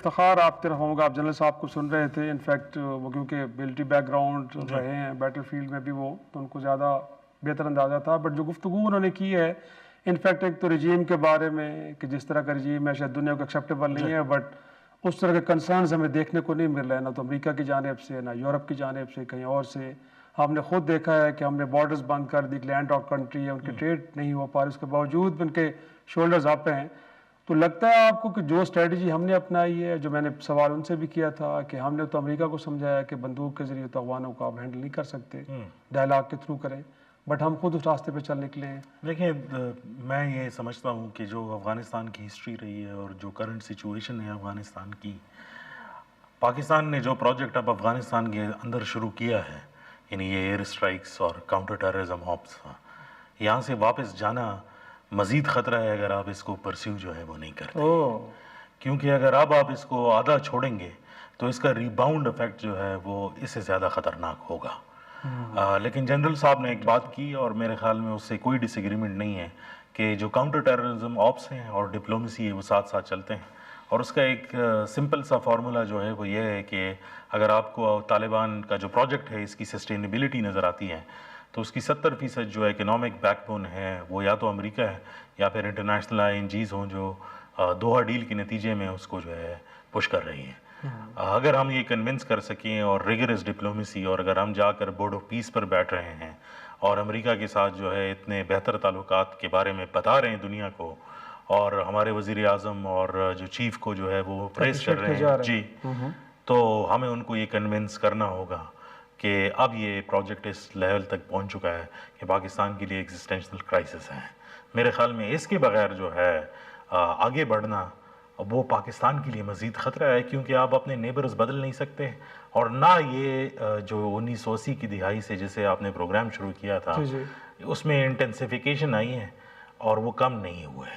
افتخار آپ طرف ہوں گا، آپ جنرل صاحب کو سن رہے تھے، انفیکٹ وہ کیونکہ ملٹری بیک گراؤنڈ رہے ہیں بیٹل فیلڈ میں بھی وہ، تو ان کو زیادہ بہتر اندازہ تھا. بٹ جو گفتگو انہوں نے کی ہے انفیکٹ ایک تو رجیم کے بارے میں کہ جس طرح کا رجیم ہے شاید دنیا کو ایکسیپٹیبل نہیں ہے، بٹ اس طرح کے کنسرنز ہمیں دیکھنے کو نہیں مل رہے، نہ تو امریکہ کی جانب سے نہ یورپ کی جانب سے کہیں اور سے. ہم نے خود دیکھا ہے کہ ہم نے بارڈرز بند کر دی، لینڈ آف کنٹری ہے، ان کی ٹریڈ نہیں ہو پا رہی، اس کے باوجود بھی ان کے شولڈرز اپ ہیں. تو لگتا ہے آپ کو کہ جو اسٹریٹجی ہم نے اپنائی ہے، جو میں نے سوال ان سے بھی کیا تھا کہ ہم نے تو امریکہ کو سمجھایا کہ بندوق کے ذریعے تو افغانوں کو آپ ہینڈل نہیں کر سکتے، ڈائلاگ کے تھرو کریں، بٹ ہم خود اس راستے پہ چل نکلے ہیں. دیکھیں میں یہ سمجھتا ہوں کہ جو افغانستان کی ہسٹری رہی ہے اور جو کرنٹ سچویشن ہے افغانستان کی، پاکستان نے جو پروجیکٹ اب افغانستان کے اندر شروع کیا ہے، یعنی یہ ایئر اسٹرائکس اور کاؤنٹر ٹیررزم آپس، یہاں سے واپس جانا مزید خطرہ ہے اگر آپ اس کو پرسیو جو ہے وہ نہیں کرتے. کیونکہ اگر اب آپ اس کو آدھا چھوڑیں گے تو اس کا ریباؤنڈ افیکٹ جو ہے وہ اس سے زیادہ خطرناک ہوگا. لیکن جنرل صاحب نے ایک بات کی اور میرے خیال میں اس سے کوئی ڈس ایگریمنٹ نہیں ہے کہ جو کاؤنٹر ٹیررزم آپس ہیں اور ڈپلومیسی ہے وہ ساتھ ساتھ چلتے ہیں. اور اس کا ایک سمپل سا فارمولا جو ہے وہ یہ ہے کہ اگر آپ کو طالبان کا جو پروجیکٹ ہے اس کی سسٹینیبلٹی نظر آتی ہے تو اس کی 70% جو اکنامک بیک بون ہے وہ یا تو امریکہ ہے یا پھر انٹرنیشنل INGs ہوں جو دوحہ ڈیل کے نتیجے میں اس کو جو ہے پش کر رہی ہیں. اگر ہم یہ کنونس کر سکیں اور ریگرس ڈپلومیسی، اور اگر ہم جا کر بورڈ آف پیس پر بیٹھ رہے ہیں اور امریکہ کے ساتھ جو ہے اتنے بہتر تعلقات کے بارے میں بتا رہے ہیں دنیا کو، اور ہمارے وزیر اعظم اور جو چیف کو جو ہے وہ پریس کر رہے ہیں جی، تو ہمیں ان کو یہ کنونس کرنا ہوگا کہ اب یہ پروجیکٹ اس لیول تک پہنچ چکا ہے کہ پاکستان کے لیے ایگزسٹینشنل کرائسس ہے. میرے خیال میں اس کے بغیر جو ہے آگے بڑھنا وہ پاکستان کے لیے مزید خطرہ ہے، کیونکہ آپ اپنے نیبرز بدل نہیں سکتے، اور نہ یہ جو 1980 کی دہائی سے جسے آپ نے پروگرام شروع کیا تھا اس میں انٹینسیفیکیشن آئی ہے اور وہ کم نہیں ہوئے.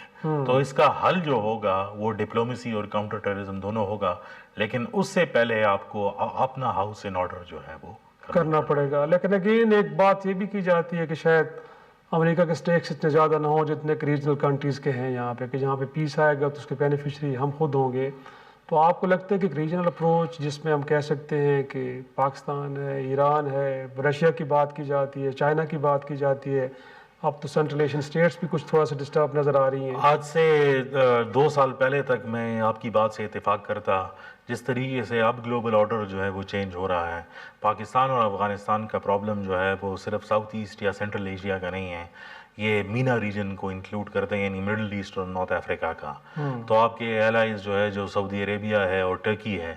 تو اس کا حل جو ہوگا وہ ڈپلومیسی اور کاؤنٹر ٹیررزم دونوں ہوگا، لیکن اس سے پہلے آپ کو اپنا ہاؤس ان آرڈر جو ہے وہ کرنا پڑے گا. لیکن اگین ایک بات یہ بھی کی جاتی ہے کہ شاید امریکہ کے سٹیکس اتنے زیادہ نہ ہوں جتنے کہ ریجنل کنٹریز کے ہیں یہاں پہ، کہ جہاں پہ پیس آئے گا تو اس کے بینیفیشری ہم خود ہوں گے. تو آپ کو لگتا ہے کہ ایک ریجنل اپروچ جس میں ہم کہہ سکتے ہیں کہ پاکستان ہے، ایران ہے، رشیا کی بات کی جاتی ہے، چائنا کی بات کی جاتی ہے، اب تو سینٹرل ایشین اسٹیٹس بھی کچھ تھوڑا سا ڈسٹرب نظر آ رہی ہیں. آج سے 2 سال پہلے تک میں آپ کی بات سے اتفاق کرتا. جس طریقے سے اب گلوبل آرڈر جو ہے وہ چینج ہو رہا ہے، پاکستان اور افغانستان کا پرابلم جو ہے وہ صرف ساؤتھ ایسٹ یا سینٹرل ایشیا کا نہیں ہے، یہ مینا ریجن کو انکلوڈ کرتے ہیں، یعنی مڈل ایسٹ اور نارتھ افریقہ کا. تو آپ کے ایلائز جو ہے جو سعودی عربیہ ہے اور ٹرکی ہے،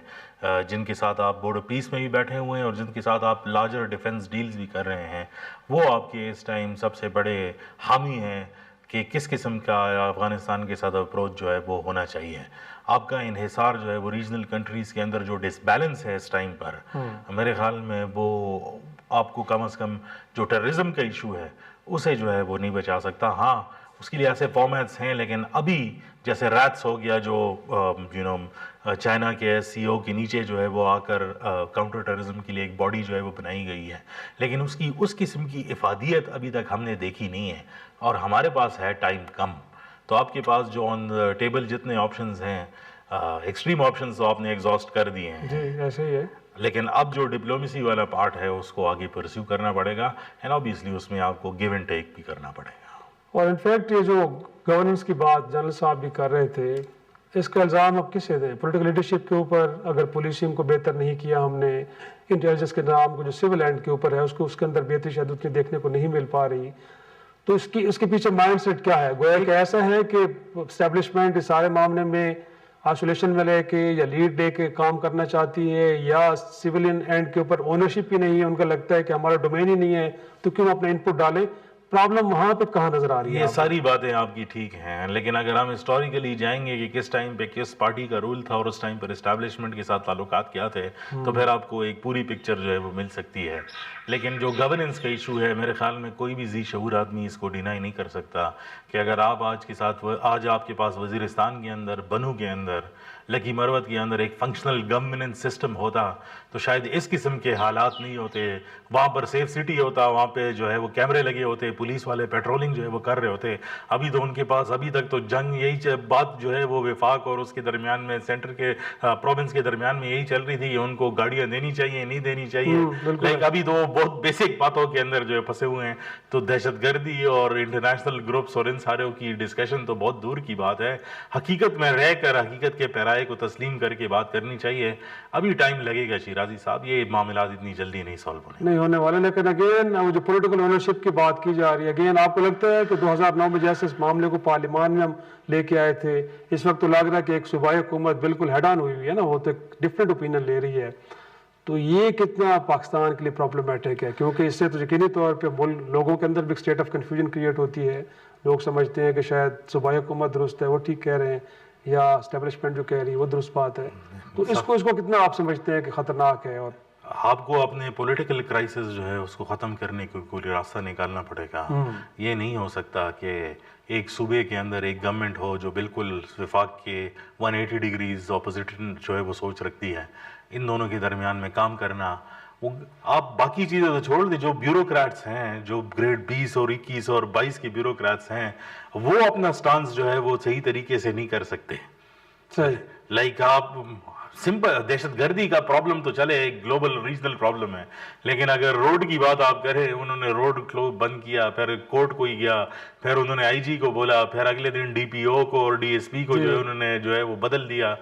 جن کے ساتھ آپ بورڈ آف پیس میں بھی بیٹھے ہوئے ہیں اور جن کے ساتھ آپ لارجر ڈیفنس ڈیلز بھی کر رہے ہیں، وہ آپ کے اس ٹائم سب سے بڑے حامی ہیں کہ کس قسم کا افغانستان کے ساتھ اپروچ جو ہے وہ ہونا چاہیے. آپ کا انحصار جو ہے وہ ریجنل کنٹریز کے اندر جو ڈس بیلنس ہے اس ٹائم پر، میرے خیال میں وہ آپ کو کم از کم جو ٹیررزم کا ایشو ہے اسے جو ہے وہ نہیں بچا سکتا. ہاں اس کے لیے ایسے فارمیٹس ہیں، لیکن ابھی جیسے ریٹس ہو گیا جو چائنا کے SCO کے نیچے جو ہے وہ آ کر کاؤنٹر ٹیررزم کے لیے ایک باڈی جو ہے وہ بنائی گئی ہے، لیکن اس قسم کی افادیت ابھی تک ہم نے دیکھی نہیں ہے، اور ہمارے پاس ہے ٹائم کم. تو آپ کے پاس جو آن ٹیبل جتنے آپشنز ہیں، ایکسٹریم آپشنز تو آپ نے ایگزاسٹ کر دیے ہیں جی ایسے ہی ہے، لیکن اب جو ڈپلومیسی والا پارٹ ہے اس کو آگے پرسیو کرنا پڑے گا، اینڈ آبویسلی اس میں آپ کو گیو اینڈ ٹیک بھی کرنا پڑے گا. اور انفیکٹ یہ جو گورننس کی بات جنرل صاحب بھی کر رہے تھے، اس کا الزام اب کس سے دیں؟ پولیٹیکل لیڈرشپ کے اوپر، اگر پولیسنگ کو بہتر نہیں کیا ہم نے، انٹیلیجنس کے نام کو جو سول اینڈ کے اوپر ہے اس کے اندر بہتری شاید اتنی دیکھنے کو نہیں مل پا رہی. تو اس کے پیچھے مائنڈ سیٹ کیا ہے؟ گویا کہ ایسا ہے کہ اسٹیبلشمنٹ اس سارے معاملے میں آئسولیشن میں لے کے یا لیڈ لے کے کام کرنا چاہتی ہے، یا سیولین اینڈ کے اوپر اونرشپ ہی نہیں ہے، ان کا لگتا ہے کہ ہمارا ڈومین ہی نہیں ہے تو کیوں اپنا انپٹ ڈالیں؟ پرابلم وہاں پہ کہاں نظر آ رہی ہے؟ یہ ساری باتیں آپ کی ٹھیک ہیں، لیکن اگر ہم ہسٹوریکلی جائیں گے کہ کس ٹائم پہ کس پارٹی کا رول تھا اور اس ٹائم پر اسٹیبلشمنٹ کے ساتھ تعلقات کیا تھے، تو پھر آپ کو ایک پوری پکچر جو ہے وہ مل سکتی ہے. لیکن جو گورننس کا ایشو ہے، میرے خیال میں کوئی بھی ذی شعور آدمی اس کو ڈینائی نہیں کر سکتا کہ اگر آپ آج آپ کے پاس وزیرستان کے اندر، بنو کے اندر لکی مروت کے اندر ایک فنکشنل گورننس سسٹم ہوتا تو شاید اس قسم کے حالات نہیں ہوتے. وہاں پر سیف سٹی ہوتا, وہاں پہ جو ہے وہ کیمرے لگے ہوتے, پولیس والے پیٹرولنگ جو ہے وہ کر رہے ہوتے. ابھی تو ان کے پاس ابھی تک تو جنگ یہی بات جو ہے وہ وفاق اور اس کے درمیان میں سینٹر کے پروونس کے درمیان میں یہی چل رہی تھی کہ ان کو گاڑیاں دینی چاہیے نہیں دینی چاہیے. لائک ابھی تو وہ بہت بیسک باتوں کے اندر جو ہے پھنسے ہوئے ہیں. تو دہشت گردی اور انٹرنیشنل گروپس اور ان ساروں کی ڈسکشن تو بہت دور کی بات ہے. حقیقت میں رہ کر حقیقت کے پیرائے کو تسلیم کر کے بات کرنی چاہیے. ابھی ٹائم لگے گا شیرازی صاحب, یہ معاملات اتنی جلدی نہیں سالو ہونے والے. لیکن اگین جو پولیٹیکل اونرشپ کی بات کی جا رہی ہے, اگین آپ کو لگتا ہے کہ 2009 میں جیسے اس معاملے کو پارلیمان میں ہم لے کے آئے تھے, اس وقت تو لگ رہا ہے کہ ایک صوبائی حکومت بالکل ہیڈ آن ہوئی ہے نا, وہ تو ایک ڈفرینٹ اوپینین لے رہی ہے. تو یہ کتنا پاکستان کے لیے پرابلمٹک ہے, کیونکہ اس سے تو یقینی طور پہ لوگوں کے اندر بھی اسٹیٹ آف کنفیوژن کریٹ ہوتی ہے. لوگ سمجھتے ہیں کہ شاید صوبائی حکومت درست ہے, وہ ٹھیک کہہ رہے ہیں, یا اسٹیبلشمنٹ جو کہہ رہی ہے وہ درست بات ہے. تو اس کو کتنا آپ سمجھتے ہیں کہ خطرناک ہے؟ اور آپ کو اپنے پولیٹیکل کرائسس جو ہے اس کو ختم کرنے کے کوئی راستہ نکالنا پڑے گا. یہ نہیں ہو سکتا کہ ایک صوبے کے اندر ایک گورنمنٹ ہو جو بالکل وفاق کے 180 ڈگریز اپوزٹ جو ہے وہ سوچ رکھتی ہے. ان دونوں کے درمیان میں کام کرنا, آپ باقی چیزیں تو چھوڑ دیں. جو بیوروکریٹس ہیں, جو گریڈ 20 اور 21 اور 22 کے بیوروکریٹس ہیں, وہ اپنا سٹانس جو ہے وہ صحیح طریقے سے نہیں کر سکتے. لائک آپ سمپل دہشت گردی کا پرابلم تو چلے ایک گلوبل ریجنل پرابلم ہے, لیکن اگر روڈ کی بات آپ کریں, انہوں نے روڈ بند کیا, پھر کورٹ کو ہی گیا, پھر انہوں نے آئی جی کو بولا, پھر اگلے دن ڈی پی او کو اور ڈی ایس پی کو جو ہے انہوں نے جو ہے وہ بدل دیا.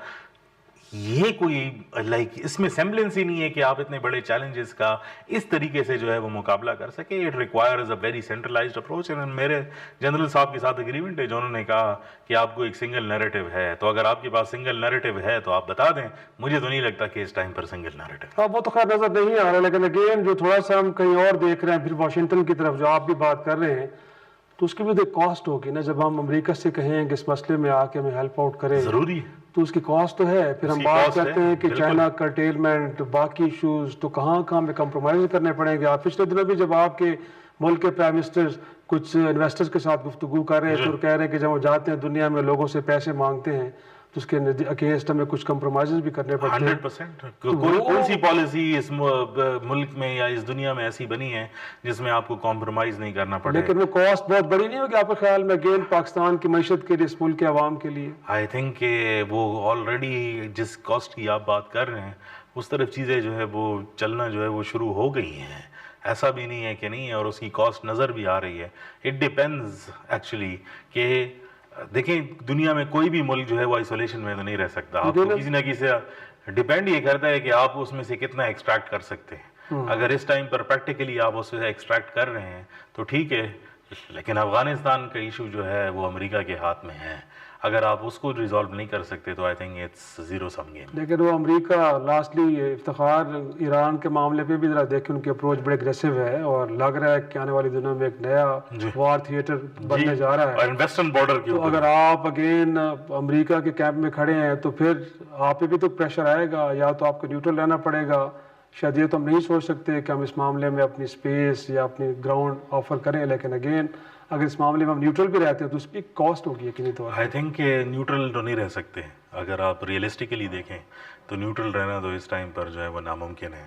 یہ کوئی لائک اس میں سیمبلنس ہی نہیں ہے کہ آپ اتنے بڑے چیلنجز کا اس طریقے سے جو ہے وہ مقابلہ کر سکے. It requires a very centralised approach. میرے جنرل صاحب کے ساتھ اگریمنٹ ہے جو انہوں نے کہا کہ آپ کو ایک سنگل نیریٹو ہے, تو اگر آپ کے پاس سنگل نیریٹو ہے تو آپ بتا دیں. مجھے تو نہیں لگتا کہ اس ٹائم پر سنگل نیریٹو. وہ تو خیر نظر نہیں آ رہا, لیکن اگین جو تھوڑا سا ہم کہیں اور دیکھ رہے ہیں, پھر واشنگٹن کی طرف جو آپ بھی بات کر رہے ہیں, تو اس کی بھی تو ایک کاسٹ ہوگی نا. جب ہم امریکہ سے کہیں کہ اس مسئلے میں آ کے ہمیں ہیلپ آؤٹ کریں, ضروری ہے, تو اس کی کاسٹ تو ہے. پھر ہم بات کرتے ہیں کہ چائنا کرٹیلمنٹ, باقی ایشوز, تو کہاں ہمیں کمپرومائز کرنے پڑیں گے. آپ پچھلے دنوں بھی جب آپ کے ملک کے پرائم منسٹر کچھ انویسٹرز کے ساتھ گفتگو کر رہے ہیں, تو کہہ رہے ہیں کہ جب وہ جاتے ہیں دنیا میں لوگوں سے پیسے مانگتے ہیں تو اس کے اگینسٹ ہمیں کچھ کمپرومائزز بھی کرنے پڑتے ہیں. 100%. کون سی پالیسی اس ملک میں یا اس دنیا میں ایسی بنی ہے جس میں آپ کو کمپرومائز نہیں کرنا پڑے؟ لیکن وہ کاسٹ بہت بڑی نہیں ہوگی آپ کے خیال میں اگین پاکستان کی معیشت کے لیے, اس ملک کے عوام کے لیے؟ آئی تھنک کہ وہ آلریڈی جس کاسٹ کی آپ بات کر رہے ہیں اس طرف چیزیں جو ہے وہ چلنا جو ہے وہ شروع ہو گئی ہیں. ایسا بھی نہیں ہے کہ نہیں ہے, اور اس کی کاسٹ نظر بھی آ رہی ہے. اٹ ڈیپینڈز ایکچولی کہ دیکھیں دنیا میں کوئی بھی ملک جو ہے وہ آئسولیشن میں تو نہیں رہ سکتا. آپ کو کسی نہ کسی ڈیپینڈ یہ کرتا ہے کہ آپ اس میں سے کتنا ایکسٹریکٹ کر سکتے ہیں. اگر اس ٹائم پر پریکٹیکلی آپ اس سے ایکسٹریکٹ کر رہے ہیں تو ٹھیک ہے, لیکن افغانستان کا ایشو جو ہے وہ امریکہ کے ہاتھ میں ہے. اگر آپ اس کو ریزالو نہیں کر سکتے تو I think it's zero sum game. لیکن وہ امریکہ لاسٹلی افتخار ایران کے معاملے پہ بھی ذرا دیکھیں, ان کی اپروچ بڑے اگریسو ہے, اور لگ رہا ہے کہ آنے والی دنوں میں ایک نیا وار تھیٹر بننے جا رہا ہے. اور ویسٹرن بارڈر کی تو اگر آپ اگین امریکہ کے کیمپ میں کھڑے ہیں تو پھر آپ پہ بھی تو پریشر آئے گا, یا تو آپ کو نیوٹرل رہنا پڑے گا. شاید یہ تو ہم نہیں سوچ سکتے کہ ہم اس معاملے میں اپنی اسپیس یا اپنی گراؤنڈ آفر کریں, لیکن اگین اگر اس معاملے میں ہم نیوٹرل بھی رہتے ہیں تو اس کی کاسٹ ہوگی یقینی طور پر. آئی تھنک کہ نیوٹرل تو نہیں رہ سکتے. اگر آپ ریئلسٹیکلی دیکھیں تو نیوٹرل رہنا تو اس ٹائم پر جو ہے وہ ناممکن ہے,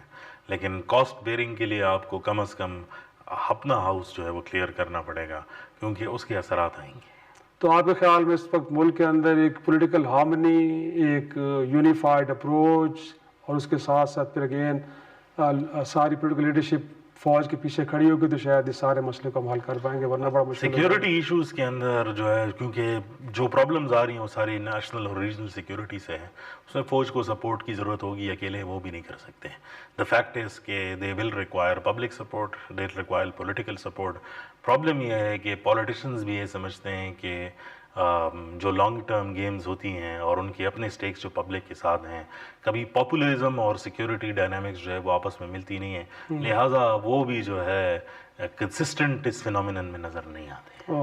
لیکن کاسٹ بیئرنگ کے لیے آپ کو کم از کم اپنا ہاؤس جو ہے وہ کلیئر کرنا پڑے گا, کیونکہ اس کے اثرات آئیں گے. تو آپ کے خیال میں اس وقت ملک کے اندر ایک پولیٹیکل ہارمنی, ایک یونیفائڈ اپروچ, اور اس کے ساتھ ساتھ پھر اگین ساری پولیٹیکل لیڈرشپ فوج کے پیچھے کھڑی ہوگی تو شاید اس سارے مسئلے کو ہم حل کر پائیں گے, ورنہ بڑا مشکل ہے. سیکیورٹی ایشوز کے اندر جو ہے, کیونکہ جو پرابلمز آ رہی ہیں وہ ساری نیشنل اور ریجنل سیکیورٹی سے ہے, اس میں فوج کو سپورٹ کی ضرورت ہوگی, اکیلے وہ بھی نہیں کر سکتے. دا فیکٹ از کہ they will require public support, they require political support. Problem یہ ہے کہ پولیٹیشنز بھی یہ سمجھتے ہیں کہ جو لانگ ٹرم گیمز ہوتی ہیں اور ان کے اپنے سٹیکس جو پبلک کے ساتھ ہیں, کبھی پاپولرزم اور سیکیورٹی ڈائنامکس جو ہے وہ آپس میں ملتی نہیں ہے, لہٰذا وہ بھی جو ہے کنسسٹنٹ اس فینومینن میں نظر نہیں آتے.